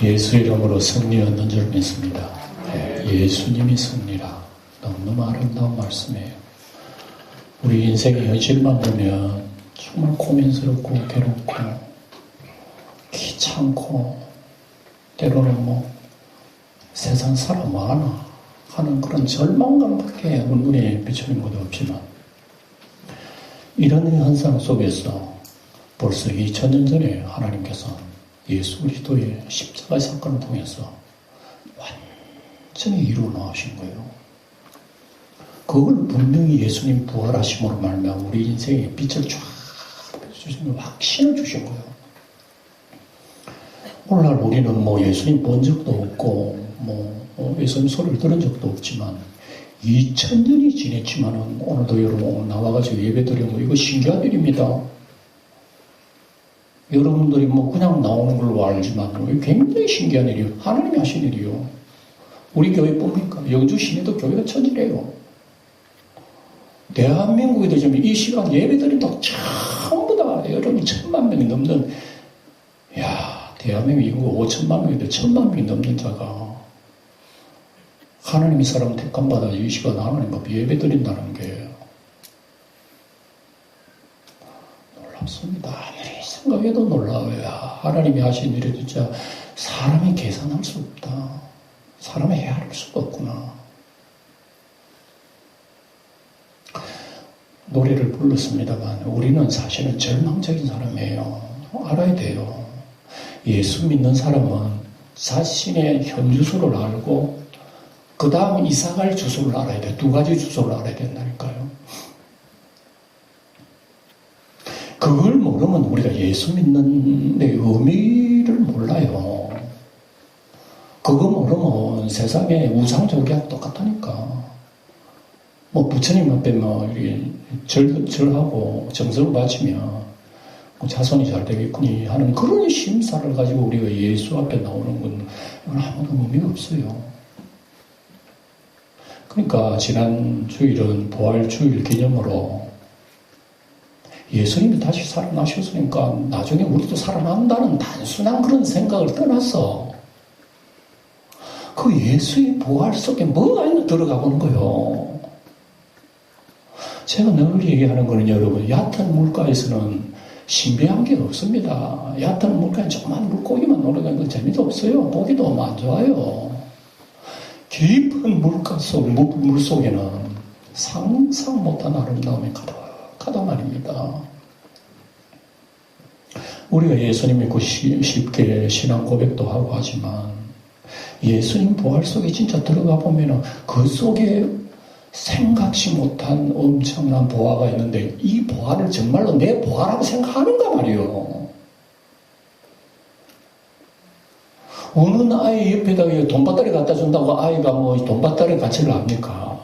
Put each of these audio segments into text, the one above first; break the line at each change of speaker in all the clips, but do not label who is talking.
예수 이름으로 승리 얻는 줄 믿습니다. 예수님이 승리라. 너무너무 아름다운 말씀이에요. 우리 인생의 현실만 보면 정말 고민스럽고 괴롭고 귀찮고 때로는 세상 사람 많아 하는 그런 절망감밖에 눈에 비추는 것도 없지만 이런 현상 속에서 벌써 2000년 전에 하나님께서 예수 그리스도의 십자가 사건을 통해서 완전히 이루어 나오신 거예요. 그걸 분명히 예수님 부활하심으로 말미암아 우리 인생에 빛을 쫙 주신 확신을 주신 거예요. 오늘날 우리는 예수님 본 적도 없고 예수님 소리를 들은 적도 없지만 2000년이 지냈지만은 오늘도 여러분 나와가지고 예배드리면 이거 신기한 일입니다. 여러분들이 그냥 나오는 걸로 알지만 굉장히 신기한 일이에요. 하나님이 하신 일이요. 우리 교회뿐입니까? 영주 시내도 교회가 천지래요. 대한민국에도 지금 이 시간 예배드린다고 전부 다 여러분 1000만 명이 넘는, 대한민국 인구 5천만 명인데 1000만 명이 넘는 자가 하나님이 사람 택함받아 이 시간 하나님 앞에 예배드린다는 게 놀랍습니다. 아무리 생각해도 놀라워요. 하나님이 하신 일이 진짜 사람이 계산할 수 없다. 사람이 헤아릴 수가 없구나. 노래를 불렀습니다만 우리는 사실은 절망적인 사람이에요. 알아야 돼요. 예수 믿는 사람은 자신의 현 주소를 알고 그 다음 이사갈 주소를 알아야 돼. 두 가지 주소를 알아야 된다니까요. 그걸 모르면 우리가 예수 믿는 데 의미를 몰라요. 그거 모르면 세상에 우상조기하고 똑같다니까. 부처님 앞에 절하고 정성을 바치면 자손이 잘 되겠구니 하는 그런 심사를 가지고 우리가 예수 앞에 나오는 건 아무도 의미가 없어요. 그러니까 지난 주일은 부활주일 기념으로 예수님이 다시 살아나셨으니까 나중에 우리도 살아난다는 단순한 그런 생각을 떠나서 그 예수의 부활 속에 뭐가 있나 들어가 보는 거예요. 제가 늘 얘기하는 거는 여러분, 얕은 물가에서는 신비한 게 없습니다. 얕은 물가에 조그만 물고기만 놀아가는 건 재미도 없어요. 보기도 안 좋아요. 깊은 물 속에는 상상 못한 아름다움이 가득하단 말입니다. 우리가 예수님 믿고 쉽게 신앙 고백도 하고 하지만 예수님 부활 속에 진짜 들어가 보면은 그 속에 생각지 못한 엄청난 보화가 있는데 이 보화를 정말로 내 보화라고 생각하는가 말이에요. 어느 아이 옆에다가 돈밭다리 갖다 준다고 아이가 돈밭다리 가치를 압니까?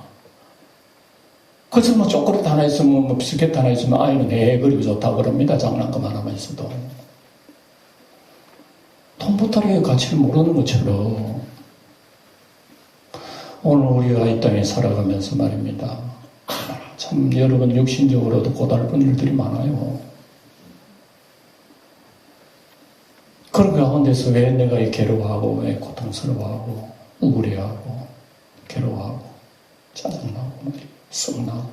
그래서 초콜릿 하나 있으면 비스켓 하나 있으면 아이는 그리고 좋다고 그럽니다. 장난감 하나만 있어도. 돈밭다리의 가치를 모르는 것처럼 오늘 우리가 이 땅에 살아가면서 말입니다. 참 여러분 육신적으로도 고달픈 일들이 많아요. 그런 가운데서 왜 내가 괴로워하고 왜 고통스러워하고 우울해하고 괴로워하고 짜증나고 썩나고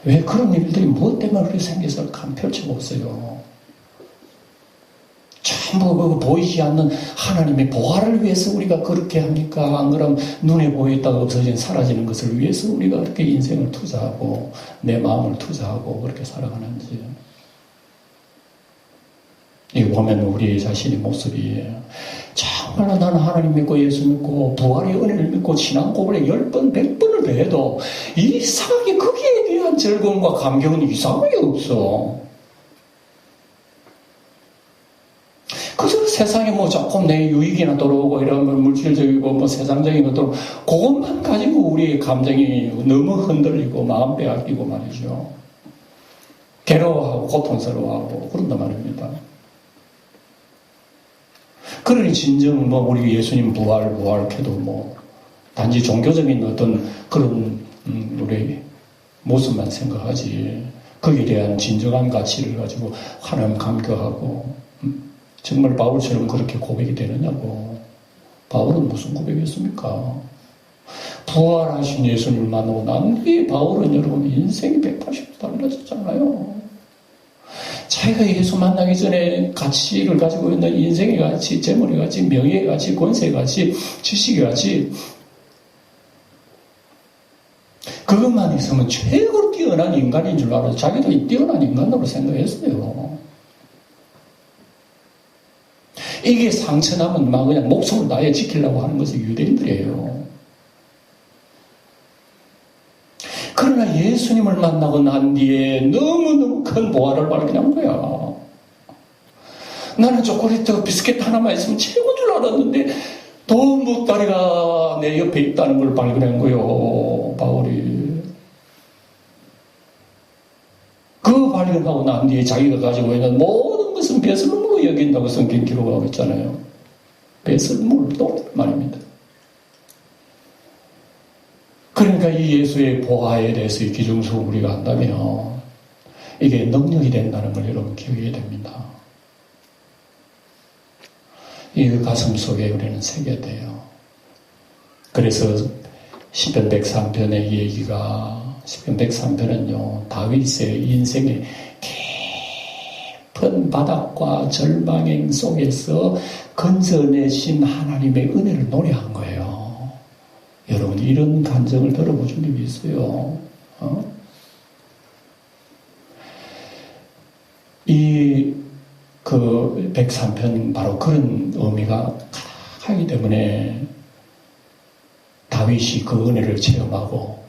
왜 그런 일들이 무엇 때문에 그렇게 생겨서 간 펼쳐보세요. 전부 보이지 않는 하나님의 보화를 위해서 우리가 그렇게 합니까? 안 그럼 눈에 보였다가 없어진 사라지는 것을 위해서 우리가 그렇게 인생을 투자하고 내 마음을 투자하고 그렇게 살아가는지. 이거 보면 우리 자신의 모습이 정말로 나는 하나님 믿고 예수 믿고 부활의 은혜를 믿고 신앙 고백을 10번 100번을 더해도 이상하게 거기에 대한 즐거움과 감격은 이상하게 없어. 그저 세상에 조금 내 유익이나 들어오고 이런 물질적이고 세상적인 것들 그것만 가지고 우리의 감정이 너무 흔들리고 마음 빼앗기고 말이죠. 괴로워하고 고통스러워하고 그런단 말입니다. 그러니 진정 우리 예수님 부활해도 단지 종교적인 어떤 그런 우리 모습만 생각하지 거기에 대한 진정한 가치를 가지고 하나님 감격하고 정말 바울처럼 그렇게 고백이 되느냐고. 바울은 무슨 고백이었습니까? 부활하신 예수님을 만나고 난 뒤에 바울은 여러분 인생이 180도 달라졌잖아요. 자기가 예수 만나기 전에 가치를 가지고 있는 인생의 가치, 재물의 가치, 명예의 가치, 권세의 가치, 지식의 가치, 그것만 있으면 최고로 뛰어난 인간인 줄 알아서 자기도 뛰어난 인간으로 생각했어요. 이게 상처나면 막 그냥 목숨을 다해 지키려고 하는 것이 유대인들이에요. 그러나 예수님을 만나고 난 뒤에 너무너무 큰 보화를 발견한 거야. 나는 초콜릿 비스켓 하나만 있으면 최고인 줄 알았는데 돈 보따리가 내 옆에 있다는 걸 발견한 거예요, 바울이. 그 발견하고 난 뒤에 자기가 가지고 있는 모든 것은 배설물로 여긴다고 성경 기록하고 있잖아요. 배설물, 또 말입니다. 그러니까 이 예수의 보화에 대해서의 기중수를 우리가 안다면 이게 능력이 된다는 걸 여러분 기억해야 됩니다. 이 가슴 속에 우리는 새겨야 돼요. 그래서 시편 103편의 얘기가, 시편 103편은요, 다윗의 인생의 깊은 바닥과 절망행 속에서 건져내신 하나님의 은혜를 노래한 거예요. 여러분, 이런 감정을 들어보신 적이 있어요? 그 103편 바로 그런 의미가 가득하기 때문에 다윗이 그 은혜를 체험하고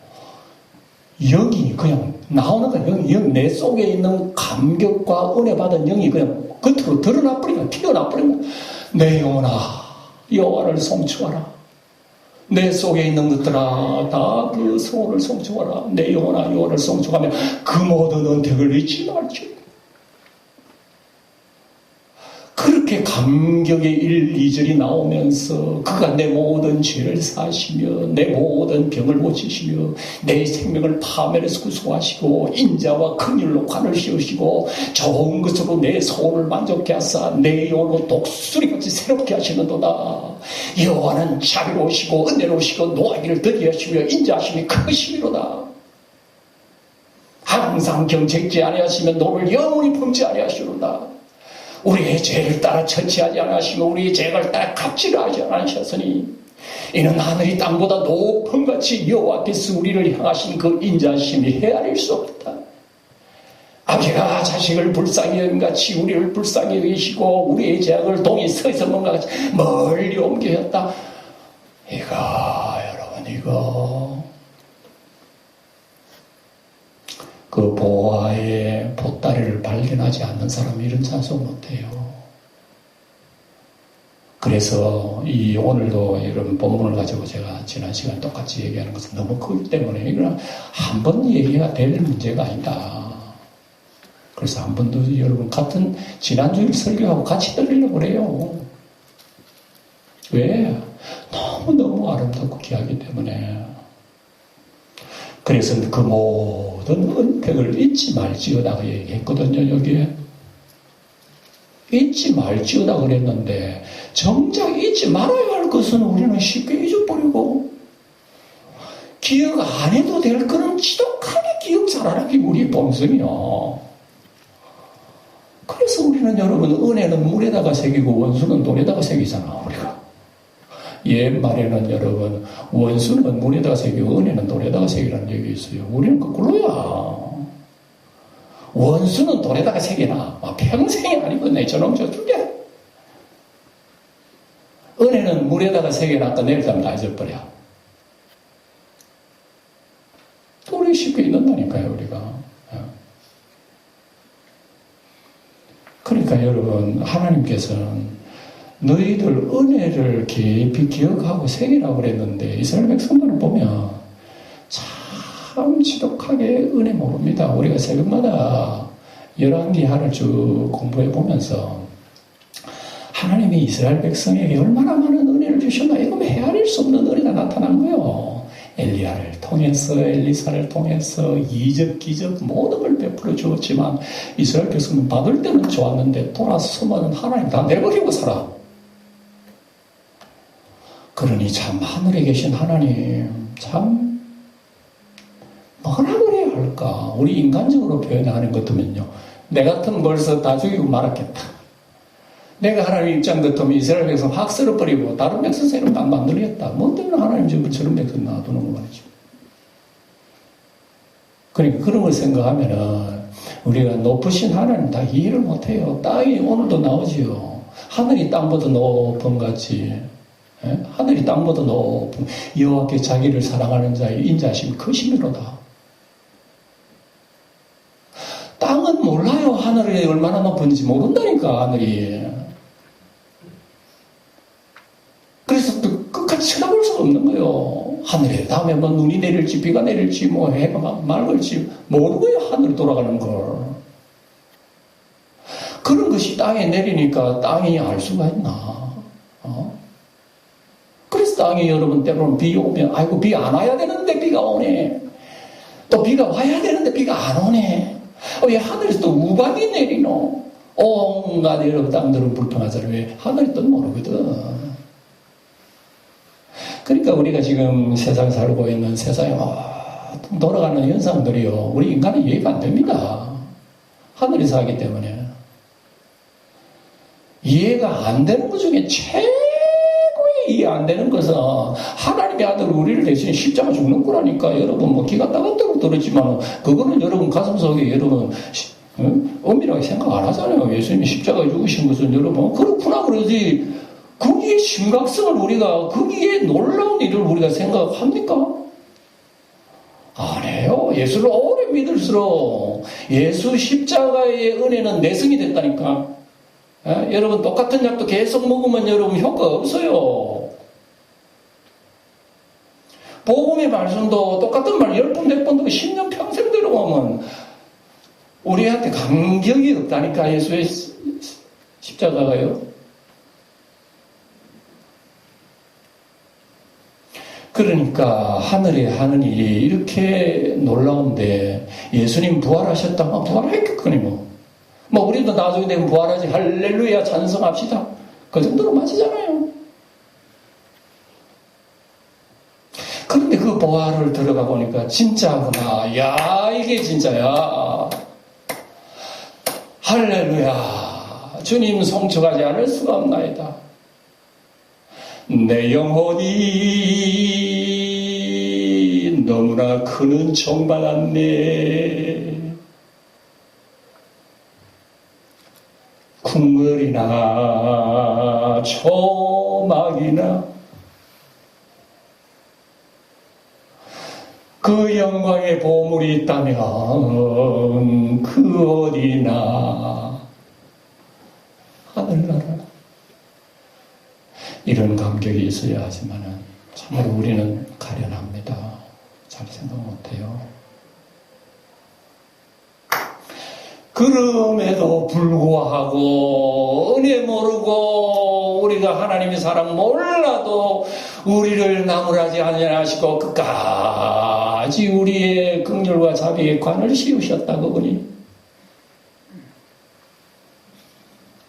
영이 그냥 나오는 거야. 영 내 속에 있는 감격과 은혜 받은 영이 그냥 겉으로 드러나 버리고 튀어나 버린 거야. 내 영혼아 여호와를 송축하라. 내 속에 있는 것들아 다 그 소원을 송축하라. 내 영혼아 여호와를 송축하며 그 모든 은택을 잊지 말지. 그렇게 감격의 1, 2절이 나오면서 그가 내 모든 죄를 사시며 내 모든 병을 고치시며 내 생명을 파멸에서 구속하시고 인자와 긍휼로 관을 씌우시고 좋은 것으로 내 소원을 만족케 하사 내 영혼을 독수리같이 새롭게 하시는도다. 여호와는 자비로우시고 은혜로우시고 노하기를 더디게 하시며 인자하심이 크시미로다. 항상 경책지 아니하시면 너를 영원히 품지 아니하시로다. 우리의 죄를 따라 처치하지 않으시고 우리의 죄를 따라 갚지를 하지 않으셨으니 이는 하늘이 땅보다 높은 같이 여호와께서 우리를 향하신 그 인자심이 헤아릴 수 없다. 아버지가 자식을 불쌍히 여긴 같이 우리를 불쌍히 여기시고 우리의 죄악을 동이 서있었는가 같이 멀리 옮기셨다. 이거 그 보화의 보따리를 발견하지 않는 사람은 이런 찬송 못해요. 그래서 오늘도 이런 본문을 가지고 제가 지난 시간 똑같이 얘기하는 것은 너무 크기 때문에 이건 한 번 얘기가 될 문제가 아니다. 그래서 한 번 더 여러분 같은 지난주일 설교하고 같이 들으려고 그래요. 왜? 너무너무 아름답고 귀하기 때문에. 그래서 그 모든 은택을 잊지 말지어다 얘기했거든요. 여기에 잊지 말지어다 그랬는데 정작 잊지 말아야 할 것은 우리는 쉽게 잊어버리고 기억 안 해도 될 거는 지독하게 기억 잘하는 게 우리의 본성이요. 그래서 우리는 여러분 은혜는 물에다가 새기고 원수는 돌에다가 새기잖아. 우리가 옛말에는 여러분 원수는 물에다가 새기고 은혜는 돌에다가 새기라는 얘기 있어요. 우리는 거꾸로야. 원수는 돌에다가 새기나 평생이 아니고 내 저놈 저쪽에 은혜는 물에다가 새겨놨다 내일 가면 다 잊어버려. 돌이 쉽게 잊는다니까요 우리가. 그러니까 여러분 하나님께서는 너희들 은혜를 깊이 기억하고 새기라고 그랬는데 이스라엘 백성들을 보면 참 지독하게 은혜 모릅니다. 우리가 새벽마다 열왕기하를 쭉 공부해 보면서 하나님이 이스라엘 백성에게 얼마나 많은 은혜를 주셨나 이거 헤아릴 수 없는 은혜가 나타난 거예요. 엘리야를 통해서 엘리사를 통해서 이적 기적 모든 걸 베풀어 주었지만 이스라엘 백성은 받을 때는 좋았는데 돌아서면 하나님 다 내버리고 살아. 그러니 참 하늘에 계신 하나님 참 뭐라 그래야 할까? 우리 인간적으로 표현하는 것 같으면요, 내 같으면 벌써 다 죽이고 말았겠다. 내가 하나님 입장 같으면 이스라엘 백성 확 쓸어버리고 다른 백성 새로 딱 만들겠다. 뭐 때문에 하나님 지금 저런 백성 놔두는 거 말이죠. 그러니까 그런 걸 생각하면은 우리가 높으신 하나님 다 이해를 못해요. 땅이 오늘도 나오지요. 하늘이 땅보다 높은 같이, 하늘이 땅보다 높은 여호와께 자기를 사랑하는 자의 인자심이 크심이로다. 땅은 몰라요. 하늘이 얼마나 높은지 모른다니까, 하늘이. 그래서 또 끝까지 쳐다볼 수가 없는 거예요. 하늘에 다음에 뭐 눈이 내릴지 비가 내릴지 뭐 해가 맑을지 모르고요. 하늘이 돌아가는 걸. 그런 것이 땅에 내리니까 땅이 알 수가 있나. 그래서 땅이 여러분 때로는 비 오면 아이고 비 안 와야 되는데 비가 오네. 또 비가 와야 되는데 비가 안 오네. 왜 하늘에서 또 우박이 내리노. 온갖 여러분 땅들은 불평하잖아요. 왜 하늘이 또 모르거든. 그러니까 우리가 지금 세상 살고 있는 세상에 돌아가는 현상들이요, 우리 인간은 이해가 안 됩니다. 하늘에서 하기 때문에. 이해가 안 되는 것 중에 최고의 이해 안 되는 것은 하나님의 아들 우리를 대신 십자가 죽는 거라니까. 여러분 뭐 기가 따갑다고 들었지만 그거는 여러분 가슴속에 여러분 엄밀하게 생각 안 하잖아요. 예수님이 십자가 죽으신 것은 여러분 그렇구나 그러지. 거기에 심각성을 우리가, 거기에 놀라운 일을 우리가 생각합니까? 안 해요. 예수를 오래 믿을수록 예수 십자가의 은혜는 내성이 됐다니까. 여러분 똑같은 약도 계속 먹으면 여러분 효과가 없어요. 복음의 말씀도 똑같은 말 10번, 100번 듣고 10년 평생 들어보면 우리한테 감격이 없다니까. 예수의 십자가가요. 그러니까 하늘에 하는 일이 이렇게 놀라운데 예수님 부활하셨다면 부활했겠거니 뭐. 뭐 우리도 나중에 되면 부활하지. 할렐루야 찬송합시다. 그 정도로 맞으잖아요. 그런데 그 부활을 들어가 보니까 진짜구나. 야 이게 진짜야. 할렐루야. 주님 송축하지 않을 수가 없나이다. 내 영혼이 너무나 큰 은총 받았네. 궁궐이나 초막이나 그 영광의 보물이 있다면 그 어디나 하늘나라. 이런 감격이 있어야 하지만은 참으로 우리는 가련합니다. 잘 생각 못해요. 그럼에도 불구하고 은혜 모르고 우리가 하나님의 사랑 몰라도 우리를 나무라지 아니하시고 끝까지 우리의 긍휼과 자비에 관을 씌우셨다. 그분이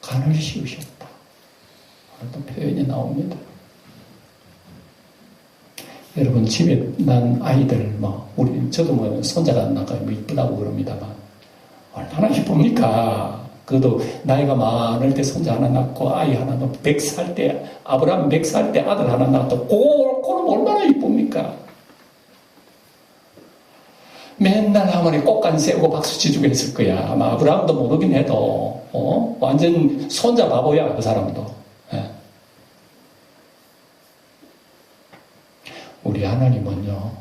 관을 씌우셨다. 어떤 표현이 나옵니다. 여러분 집에 난 아이들 저도 손자가 낳고 이쁘다고 그럽니다만 얼마나 이쁩니까? 그래도 나이가 많을 때 손자 하나 낳고 아이 하나 낳고 100살 때 아브라함 100살 때 아들 하나 낳고 그럼 얼마나 이쁩니까? 맨날 할머니 꽃간 세우고 박수 치주고 했을 거야. 아마 아브라함도 모르긴 해도 완전 손자 바보야 그 사람도. 우리 하나님은요,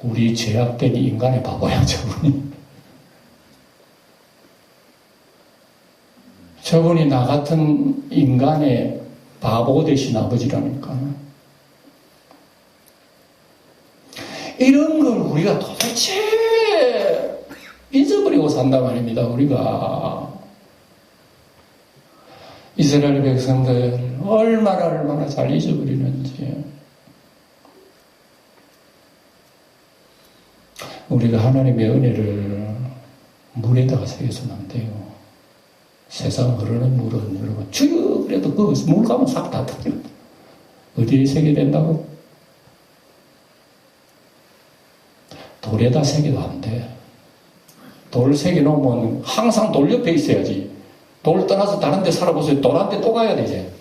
우리 죄악된 인간의 바보야, 저분이. 저분이 나 같은 인간의 바보 되신 아버지라니까. 이런 걸 우리가 도대체 잊어버리고 산단 말입니다, 우리가. 이스라엘 백성들 얼마나 잘 잊어버리는지. 우리가 하나님의 은혜를 물에다가 새겨서는 안 돼요. 세상 흐르는 물은 여러분 쭉 그래도 그 물 가면 싹 다 터져요. 어디에 새겨야 된다고? 돌에다 새겨도 안 돼. 돌 새겨놓으면 항상 돌 옆에 있어야지. 돌 떠나서 다른 데 살아보세요. 돌한테 또 가야 되지.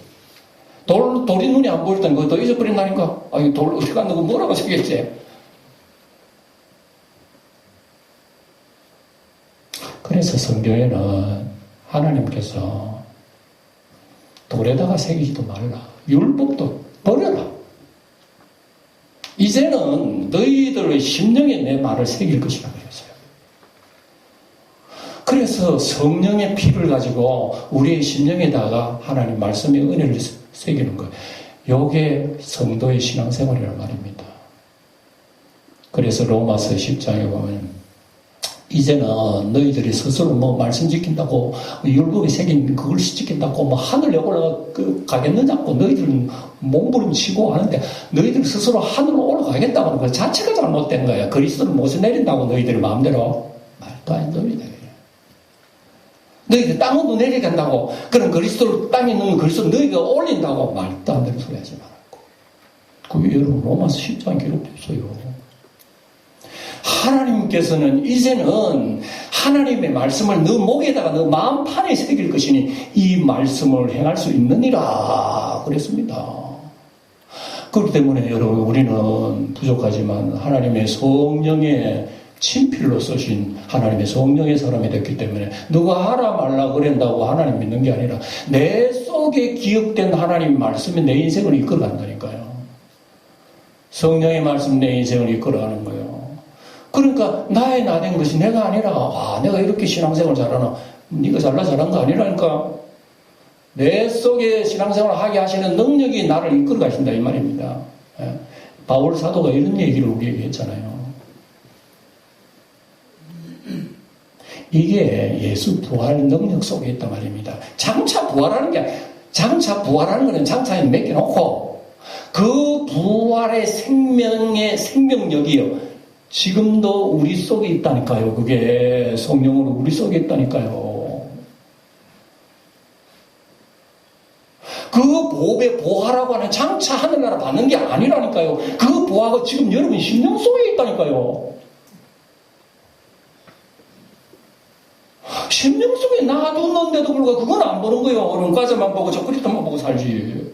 돌이 눈에 안 보일 때는 그거 더 잊어버린다니까. 아니, 돌 어디 갔는 거 뭐라고 새겼지? 그래서 성경에는 하나님께서 돌에다가 새기지도 말라. 율법도 버려라. 이제는 너희들의 심령에 내 말을 새길 것이라 그랬어요. 그래서 성령의 피를 가지고 우리의 심령에다가 하나님 말씀의 은혜를 새기는 거예요. 이게 성도의 신앙생활이란 말입니다. 그래서 로마서 10장에 보면 이제는 너희들이 스스로 뭐 말씀 지킨다고 율법에 새긴 그걸 지킨다고 뭐 하늘에 올라가겠느냐고 너희들은 몸부림치고 하는데 너희들 스스로 하늘로 올라가겠다고 하는 것 자체가 잘못된 거야. 그리스도를 못 내린다고 너희들이 마음대로 말도 안 됩니다. 너희들 땅으로 내려간다고 그럼 그리스도를 땅에 있는 그리스도 너희가 올린다고 말도 안 되는 소리 하지 말고. 그게 여러분 로마서 10장에 기록되어 있어요. 하나님께서는 이제는 하나님의 말씀을 너 목에다가 너 마음판에 새길 것이니 이 말씀을 행할 수 있느니라 그랬습니다. 그렇기 때문에 여러분 우리는 부족하지만 하나님의 성령의 친필로 쓰신 하나님의 성령의 사람이 됐기 때문에 누가 하라 말라 그런다고 하나님 믿는 게 아니라 내 속에 기억된 하나님 말씀이 내 인생을 이끌어간다니까요. 성령의 말씀 내 인생을 이끌어가는 거예요. 그러니까 나의 나된 것이 내가 아니라 내가 이렇게 신앙생활 잘하나 네가 잘난 거 아니라니까. 내 속에 신앙생활을 하게 하시는 능력이 나를 이끌어 가신다 이 말입니다. 바울 사도가 이런 얘기를 우리에게 했잖아요. 이게 예수 부활 능력 속에 있단 말입니다. 장차 부활하는 거는 장차에 맡겨놓고 그 부활의 생명력이요. 지금도 우리 속에 있다니까요. 그게 성령으로 우리 속에 있다니까요. 그 보배 보화라고 하는 장차 하늘나라 받는 게 아니라니까요. 그 보화가 지금 여러분 심령 속에 있다니까요. 심령 속에 놔뒀는데도 불구하고 그건 안 보는 거예요. 얼음과자만 보고 초콜릿만 보고 살지.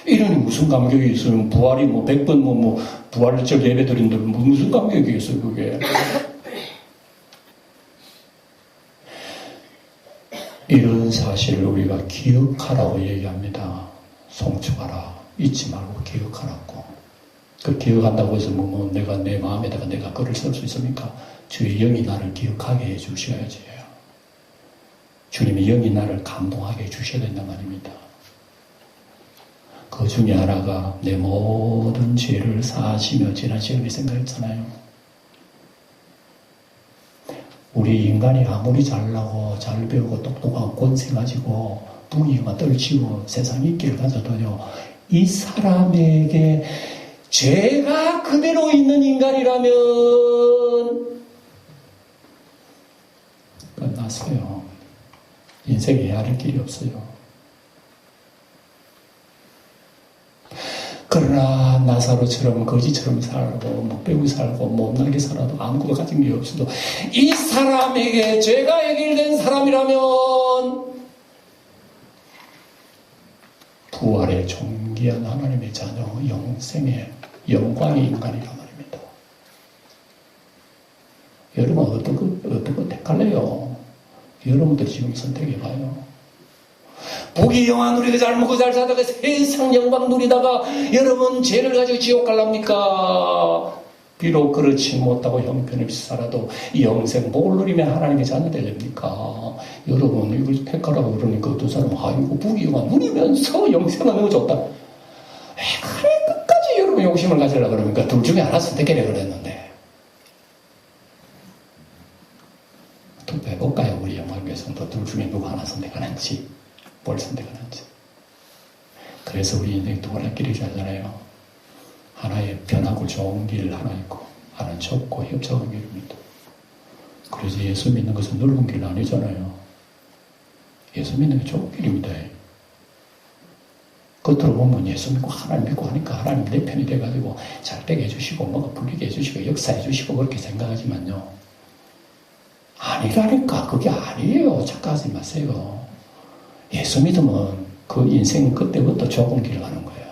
이러니 무슨 감격이 있어요? 부활이 100번 부활절 예배 드린데 무슨 감격이 있어요, 그게. 이런 사실을 우리가 기억하라고 얘기합니다. 송축하라. 잊지 말고 기억하라고. 그 기억한다고 해서 내가 내 마음에다가 내가 글을 쓸 수 있습니까? 주의 영이 나를 기억하게 해 주셔야지. 주님의 영이 나를 감동하게 해 주셔야 된단 말입니다. 그 중에 하나가 내 모든 죄를 사하시며 지난 시간에 생각했잖아요. 우리 인간이 아무리 잘나고 잘 배우고 똑똑하고 권세 가지고 부귀영화 떨치고 세상 인기를 가져도요. 이 사람에게 죄가 그대로 있는 인간이라면 끝났어요. 인생에 헤아릴 길이 없어요. 그러나 나사로처럼 거지처럼 살고 목배고 살고 못나게 살아도 아무것도 가진 게 없어도 이 사람에게 죄가 해결된 사람이라면 부활의 존귀한 하나님의 자녀 영생의 영광의 인간이란 말입니다. 여러분 어떤 거 택할래요? 여러분들 지금 선택해봐요. 부귀영화 누리고 잘 먹고 잘 살다가 세상 영광 누리다가 여러분 죄를 가지고 지옥 갈랍니까? 비록 그렇지 못하고 형편없이 살아도 영생 복을 누리면 하나님의 자녀 되렵니까? 여러분 이걸 택하라고 그러니까 어떤 사람은 이거 부귀영화 누리면서 영생은 너무 좋다. 그래 끝까지 여러분 욕심을 가지려고 그러니까 둘 중에 하나 선택해라 그랬는데 투표해볼까요? 우리 영광교회 성도 둘 중에 누구 하나 선택하는지 뭘 선택하는지. 그래서 우리 인생 두 번의 길이 하잖아요. 하나의 편하고 좋은 길 하나 있고 하나는 좁고 협착한 길입니다. 그래서 예수 믿는 것은 넓은 길 아니잖아요. 예수 믿는 게 좁은 길입니다. 겉으로 보면 예수 믿고 하나님 믿고 하니까 하나님 내 편이 돼가지고 잘 되게 해주시고 뭐가 풀리게 해주시고 역사해 주시고 그렇게 생각하지만요. 아니라니까. 그게 아니에요. 착각하지 마세요. 예수 믿으면 그 인생은 그때부터 좁은 길을 가는 거예요.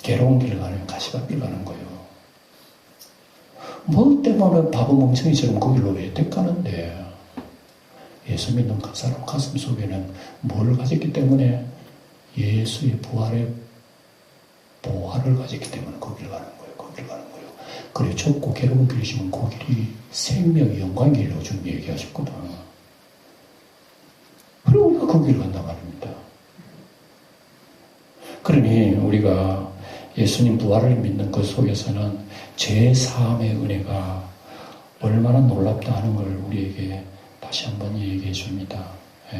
괴로운 길을 가는 가시밭길 가는 거예요. 뭐 때문에 바보 멍청이처럼 그 길로 왜 택가는데 예수 믿는 그 사람 가슴 속에는 뭘 가졌기 때문에 예수의 부활의 보화를 가졌기 때문에 그 길 가는 거예요. 그 길 가는 거예요. 그래 좁고 괴로운 길이시면 그 길이 생명의 영광의 길로 좀 얘기하셨거든. 그리고 우리가 그 길 간단 말입니다. 그러니 우리가 예수님 부활을 믿는 그 속에서는 제3의 은혜가 얼마나 놀랍다 하는 걸 우리에게 다시 한번 얘기해 줍니다.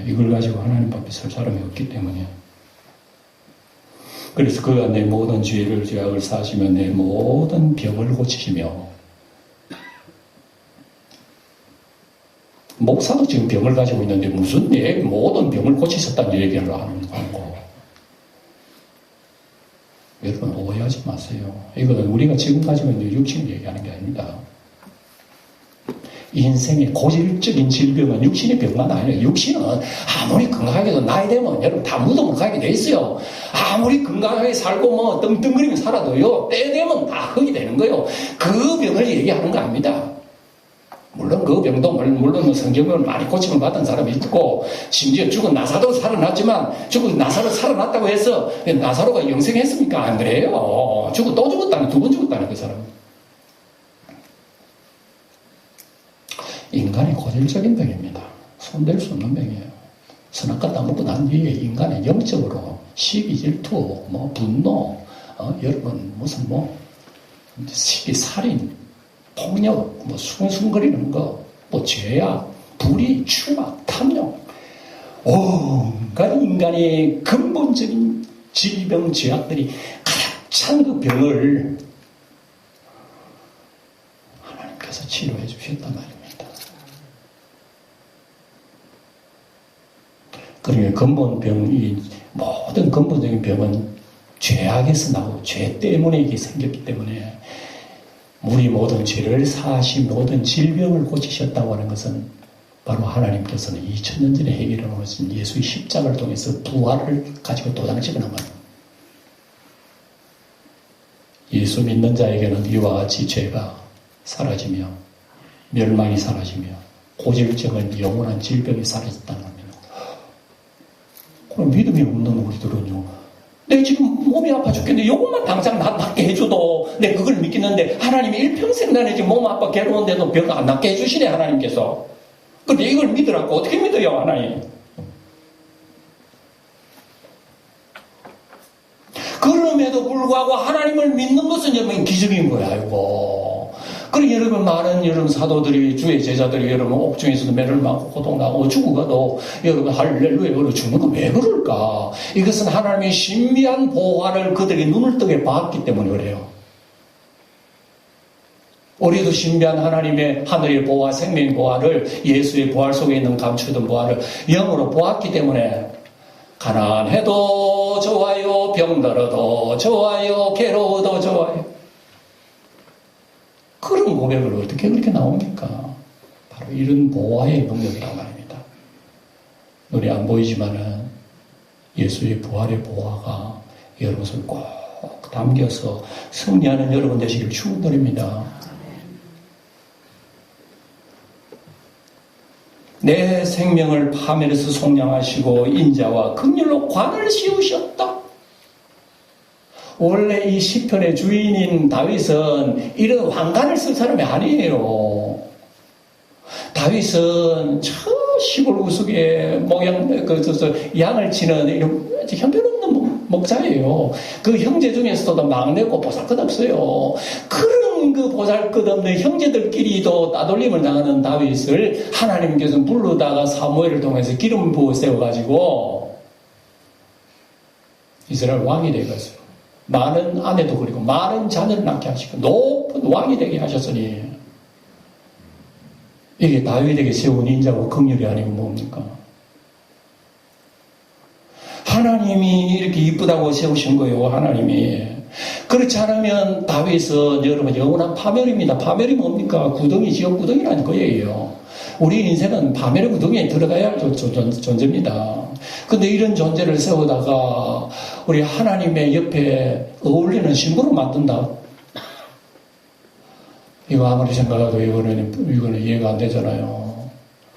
이걸 가지고 하나님 앞에 설 사람이 없기 때문에. 그래서 그가 내 모든 죄를 죄악을 사시며 내 모든 병을 고치시며, 목사도 지금 병을 가지고 있는데 무슨 내 모든 병을 고치셨다는 얘기를 하는 거고. 여러분 오해하지 마세요. 이거는 우리가 지금 가지고 있는 육신을 얘기하는 게 아닙니다. 인생의 고질적인 질병은 육신의 병만 아니에요. 육신은 아무리 건강하게도 나이 되면 여러분 다 묻어못 가게 돼 있어요. 아무리 건강하게 살고 뭐 떵떵거리며 살아도요, 때 되면 다 흙이 되는 거예요. 그 병을 얘기하는 거 아닙니다. 물론 그 병도 물론 성경을 많이 고침을 받은 사람이 있고, 심지어 죽은 나사로도 살아났지만, 죽은 나사로 살아났다고 해서 나사로가 영생했습니까? 안 그래요. 죽고 또 죽었다는, 두 번 죽었다는 그 사람. 인간의 고질적인 병입니다. 손댈 수 없는 병이에요. 선악과 따먹고 난 뒤에 인간의 영적으로 시기, 질투, 뭐 분노, 여러분 무슨 시기, 살인, 폭력, 숭숭거리는 거, 죄악, 불의, 추악, 탐욕, 온갖 인간의 근본적인 질병, 죄악들이 가득 찬 그 병을 하나님께서 치료해 주셨단 말입니다. 그러니까 근본병이, 모든 근본적인 병은 죄악에서 나오고 죄 때문에 이게 생겼기 때문에 우리 모든 죄를 사하시 모든 질병을 고치셨다고 하는 것은 바로 하나님께서는 2000년 전에 해결해 놓으신 예수의 십자가를 통해서 부활을 가지고 도장찍어 놓은 거예요. 예수 믿는 자에게는 이와 같이 죄가 사라지며 멸망이 사라지며 고질적인 영원한 질병이 사라졌다는 겁니다. 그럼 믿음이 없는 우리들은요, 내 지금 몸이 아파 죽겠는데 요것만 당장 낫게 해줘도 내 그걸 믿겠는데, 하나님이 일평생 나는 지금 몸 아파 괴로운데도 병 안 낫게 해주시네 하나님께서. 근데 이걸 믿으라고 어떻게 믿어요 하나님? 그럼에도 불구하고 하나님을 믿는 것은 여러분 기적인 거야 이거. 그러니 여러분 많은 여러분 사도들이, 주의 제자들이 여러분 옥중에서도 매를 맞고 고통나고 죽어가도 여러분 할렐루야 그러고 죽는 건 왜 그럴까? 이것은 하나님의 신비한 보화를 그들이 눈을 뜨게 봤기 때문에 그래요. 우리도 신비한 하나님의 하늘의 보화, 생명의 보화를, 예수의 부활 속에 있는 감추던 보화를 영으로 보았기 때문에 가난해도 좋아요, 병들어도 좋아요, 괴로워도 좋아요. 그런 고백을 어떻게 그렇게 나옵니까? 바로 이런 보화의 능력이란 말입니다. 눈에 안 보이지만은 예수의 부활의 보화가 여러분을 꼭 담겨서 승리하는 여러분 되시길 축원드립니다. 내 생명을 파멸해서 속량하시고 인자와 긍휼로 관을 씌우셨다. 원래 이 시편의 주인인 다윗은 이런 황관을 쓸 사람이 아니에요. 다윗은 저 시골 구석에 양을 치는 이런 형편없는 목자예요. 그 형제 중에서도 막내고 보잘것없어요. 그런 그 보잘것없는 형제들끼리도 따돌림을 당하는 다윗을 하나님께서 부르다가 사무엘을 통해서 기름 부어 세워가지고 이스라엘 왕이 되었어요. 많은 아내도 그리고 많은 자녀를 낳게 하시고 높은 왕이 되게 하셨으니 이게 다윗에게 세운 인자고 긍휼이 아니고 뭡니까? 하나님이 이렇게 이쁘다고 세우신 거예요. 하나님이. 그렇지 않으면 다윗은 여러분 영원한 파멸입니다. 파멸이 뭡니까? 구덩이, 지옥 구덩이라는 거예요. 우리 인생은 파멸의 구덩이에 들어가야 할 존재입니다. 근데 이런 존재를 세우다가 우리 하나님의 옆에 어울리는 신부로 만든다. 이거 아무리 생각해도 이거는 이해가 안 되잖아요.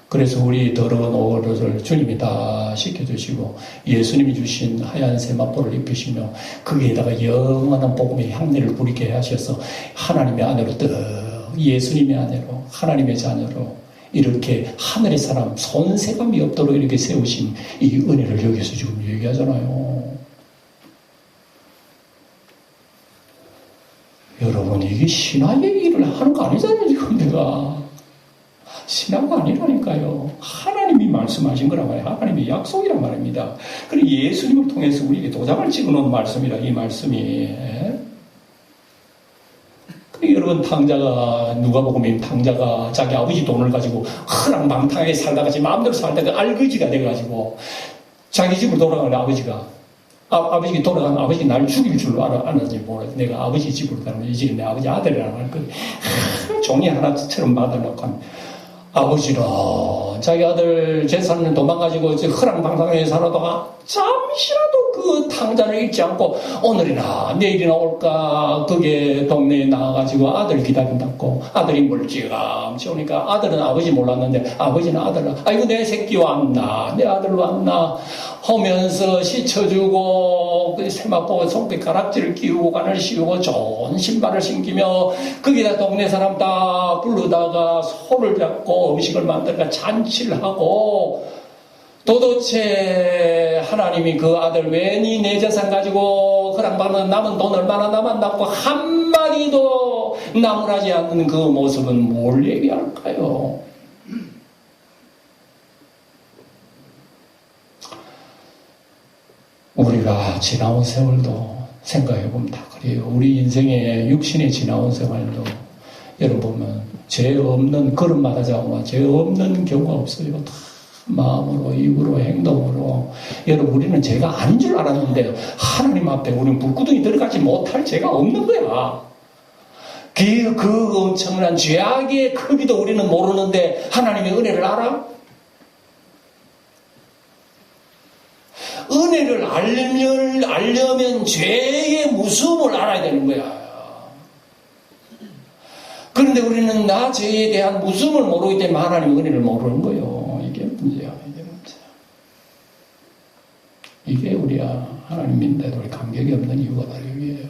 그래서 우리 더러운 옷을 주님이 다 씻겨주시고 예수님이 주신 하얀 세마포를 입히시며 거기에다가 영원한 복음의 향내를 부리게 하셔서 하나님의 아내로 예수님의 아내로 하나님의 자녀로 이렇게 하늘의 사람 손색감이 없도록 이렇게 세우신 이 은혜를 여기서 지금 얘기하잖아요. 여러분 이게 신화의 일을 하는 거 아니잖아요. 지금 내가 신화가 아니라니까요. 하나님이 말씀하신 거란 말이에요. 하나님의 약속이란 말입니다. 그리고 예수님을 통해서 우리에게 도장을 찍어놓은 말씀이라 이 말씀이. 여러분 탕자가 누가복음에 탕자가 자기 아버지 돈을 가지고 허랑방탕하게 살다가 지 마음대로 살다가 알거지가 돼가지고 자기 집으로 돌아가는 아버지가 아버지가 돌아가면 아버지가 날 죽일 줄 알았는지 모르겠어. 내가 아버지 집으로 가면 이 집이 내 아버지 아들이라는 말 종이 하나처럼 받아놓고 하면 아버지는 자기 아들 재산을 도망가지고 허랑방탕하게 살아다가 잠시라도 그 탕자를 잊지 않고 오늘이나 내일이나 올까 그게 동네에 나가가지고 아들 기다린다고 아들이 멀찌감치 오니까 아들은 아버지 몰랐는데 아버지는 아들을 아이고 내 새끼 왔나 내 아들 왔나 하면서 씻어주고 그 세마포 손끝 가락지를 끼우고 간을 씌우고 좋은 신발을 신기며 거기다 동네 사람 다 부르다가 손을 잡고 음식을 만들까 잔치를 하고 도대체 하나님이 그 아들 웬이 내 재산 가지고 허락받는 남은 돈 얼마나 남았다고 한마디도 나무라지 않는 그 모습은 뭘 얘기할까요? 우리가 지나온 세월도 생각해보면 다 그래요. 우리 인생의 육신의 지나온 생활도 여러분 보면 죄 없는 걸음마다 자고만 죄 없는 경우가 없어요. 다 마음으로 입으로 행동으로 여러분 우리는 죄가 아닌 줄 알았는데 하나님 앞에 우리는 불구덩이 들어가지 못할 죄가 없는 거야. 그 엄청난 죄악의 크기도 우리는 모르는데 하나님의 은혜를 알아? 은혜를 알려면 죄의 무서움을 알아야 되는 거야. 그런데 우리는 나 죄에 대한 무서움을 모르기 때문에 하나님의 은혜를 모르는 거예요. 이게 문제야. 이게 우리야 하나님 믿는데도 우리 감격이 없는 이유가 바로 여기에요.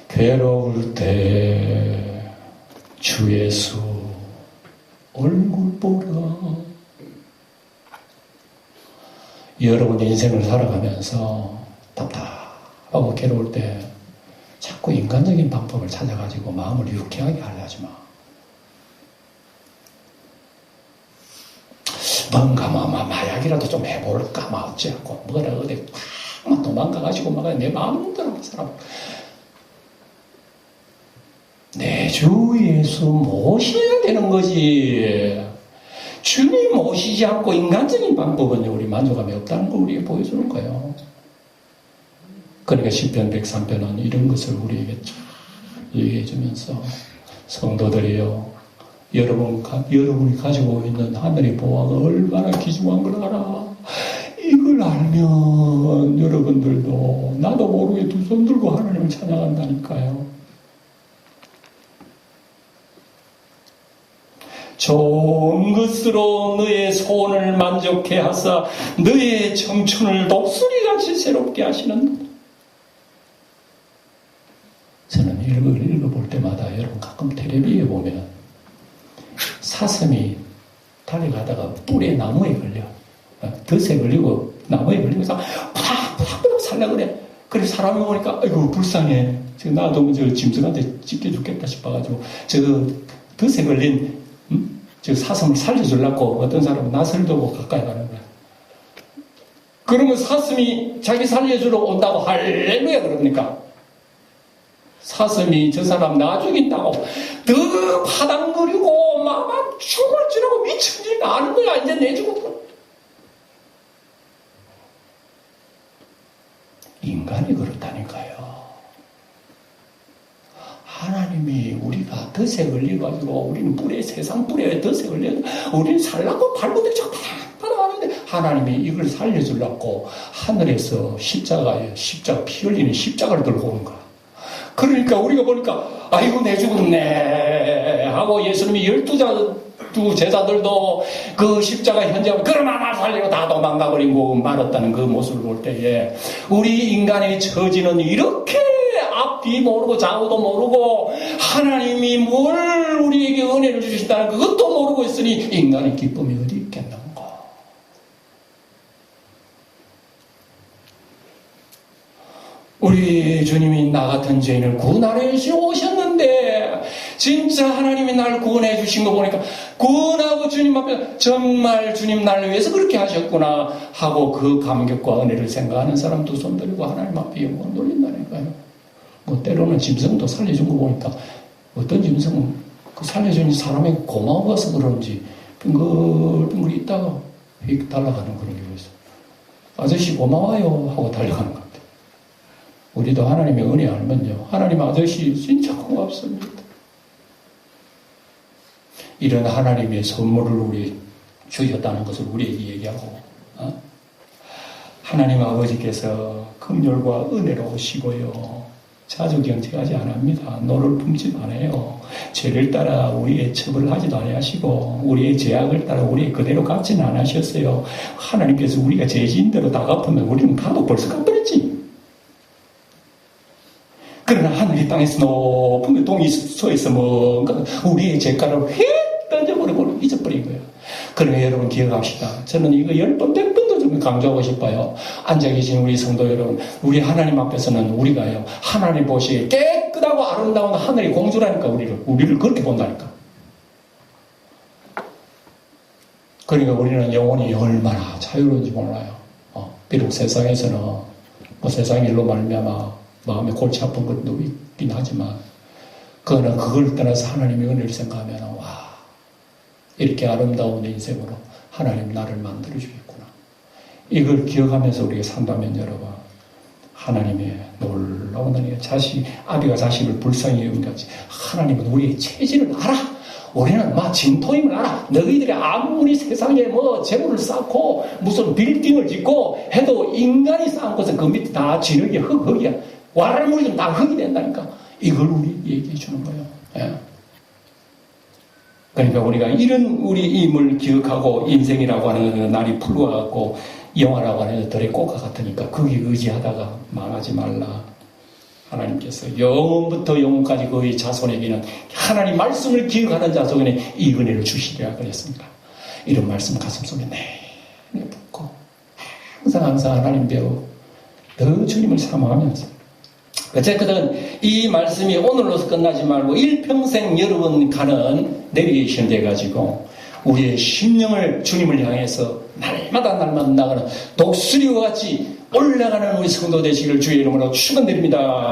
괴로울 때 주 예수 얼굴 보라. 여러분 인생을 살아가면서 답답하고 괴로울 때 자꾸 인간적인 방법을 찾아가지고 마음을 유쾌하게 하려하지 마. 뭔가 마약이라도 좀 해볼까 어찌하고 뭐라 어디 막 도망가가지고 막 내 마음대로 살아. 내 주 예수 모셔야 되는 거지. 주님 모시지 않고 인간적인 방법은 우리 만족감이 없다는 걸 우리에게 보여주는 거예요. 그러니까 시편 103편은 이런 것을 우리에게 쫙 얘기해 주면서 성도들이여 여러분이 가지고 있는 하늘의 보화가 얼마나 귀중한 걸 알아. 이걸 알면 여러분들도 나도 모르게 두 손 들고 하나님을 찬양한다니까요. 좋은 것으로 너의 소원을 만족해 하사 너의 청춘을 독수리같이 새롭게 하시는. 저는 읽어볼 때마다 여러분 가끔 텔레비에 보면 사슴이 달려가다가 뿔에 나무에 걸려 덫에 걸리고 나무에 걸리면서 팍팍팍 살려고 그래. 그래 사람이 오니까 아이고 불쌍해. 지금 나도 저 짐승한테 찢겨 죽겠다 싶어가지고 저 덫에 걸린 저 사슴을 살려주려고 어떤 사람은 낯을 두고 가까이 가는 거야. 그러면 사슴이 자기 살려주러 온다고 할렐루야 그럽니까? 사슴이 저 사람 나 죽인다고 더 파닥거리고 막 춤을 추라고 미친지 아는 거야. 이제 내 죽었다. 인간이 그렇다니까요. 하나님이 우리가 덫에 걸려가지고 우리는 세상 뿔에 덫에 걸려 우리는 살라고 발버둥 자꾸 하는데 하나님이 이걸 살려주려고 하늘에서 십자가 피 흘리는 십자가를 들고 오는 거야. 그러니까 우리가 보니까 아이고 내 죽었네 하고 예수님이 12 제자들도 그 십자가 현장을 그럼 하나 살리고 다 도망가버리고 말았다는 그 모습을 볼 때에 우리 인간의 처지는 이렇게 앞뒤 모르고 좌우도 모르고 하나님이 뭘 우리에게 은혜를 주신다는 그것도 모르고 있으니 인간의 기쁨이 어디 있겠는가. 우리 주님이 나 같은 죄인을 구원하러 오셨는데 진짜 하나님이 나를 구원해 주신 거 보니까 구원하고 주님 앞에 정말 주님 나를 위해서 그렇게 하셨구나 하고 그 감격과 은혜를 생각하는 사람 두 손 들고 하나님 앞에 영광 돌린다니까요. 뭐 때로는 짐승도 살려준 거 보니까 어떤 짐승은 그 살려준 사람이 고마워서 그런지 빙글빙글 있다가 휙 달아가는 그런 게 있어요. 아저씨 고마워요 하고 달려가는 것. 우리도 하나님의 은혜 알면요. 하나님 아저씨 진짜 고맙습니다. 이런 하나님의 선물을 우리 주셨다는 것을 우리에게 얘기하고 하나님 아버지께서 긍휼과 은혜로 오시고요. 자주 경책하지 않습니다. 노를 품지 않아요. 죄를 따라 우리의 처벌을 하지도 아니하시고 우리의 죄악을 따라 우리 그대로 갚지는 않으셨어요. 하나님께서 우리가 죄지인대로 다 갚으면 우리는 가도 벌써 갚아버렸지. 그러나 하늘이 땅에서 높은 동이 서에서 뭔가 우리의 죄가를 휙 던져버리고 잊어버린 거예요. 그러나 여러분 기억합시다. 저는 이거 10번, 100번도 좀 강조하고 싶어요. 앉아 계신 우리 성도 여러분, 우리 하나님 앞에서는 우리가요, 하나님 보시기에 깨끗하고 아름다운 하늘의 공주라니까 우리를 그렇게 본다니까. 그러니까 우리는 영혼이 얼마나 자유로운지 몰라요. 비록 세상에서는 뭐 세상 일로 말미암아 마음에 골치 아픈 것도 있긴 하지만 그거는 그걸 떠나서 하나님의 은혜를 생각하면 와 이렇게 아름다운 인생으로 하나님 나를 만들어 주겠구나. 이걸 기억하면서 우리가 산다면 여러분 하나님의 놀라운 은혜 아비가 자식을 불쌍히 여긴같이 하나님은 우리의 체질을 알아. 우리는 막 진토임을 알아. 너희들이 아무리 세상에 뭐 재물을 쌓고 무슨 빌딩을 짓고 해도 인간이 쌓은 것은 그 밑에 다 진흙이 흙이야. 와라물이 다 흙이 된다니까. 이걸 우리 얘기해 주는 거예요. 예. 그러니까 우리가 이런 우리 임을 기억하고 인생이라고 하는 날이 풀어갖고 영화라고 하는 들의 꽃과 같으니까 거기 의지하다가 망하지 말라. 하나님께서 영원부터 영원까지 그의 자손에게는 하나님 말씀을 기억하는 자손에게 이 은혜를 주시리라 그랬습니다. 이런 말씀 가슴속에 내내 붙고 항상 하나님 배우 더 주님을 사모하면서 어쨌든 이 말씀이 오늘로서 끝나지 말고 일평생 여러분 가는 내비게이션 돼가지고 우리의 심령을 주님을 향해서 날마다 나가는 독수리와 같이 올라가는 우리 성도 되시기를 주의 이름으로 축원드립니다.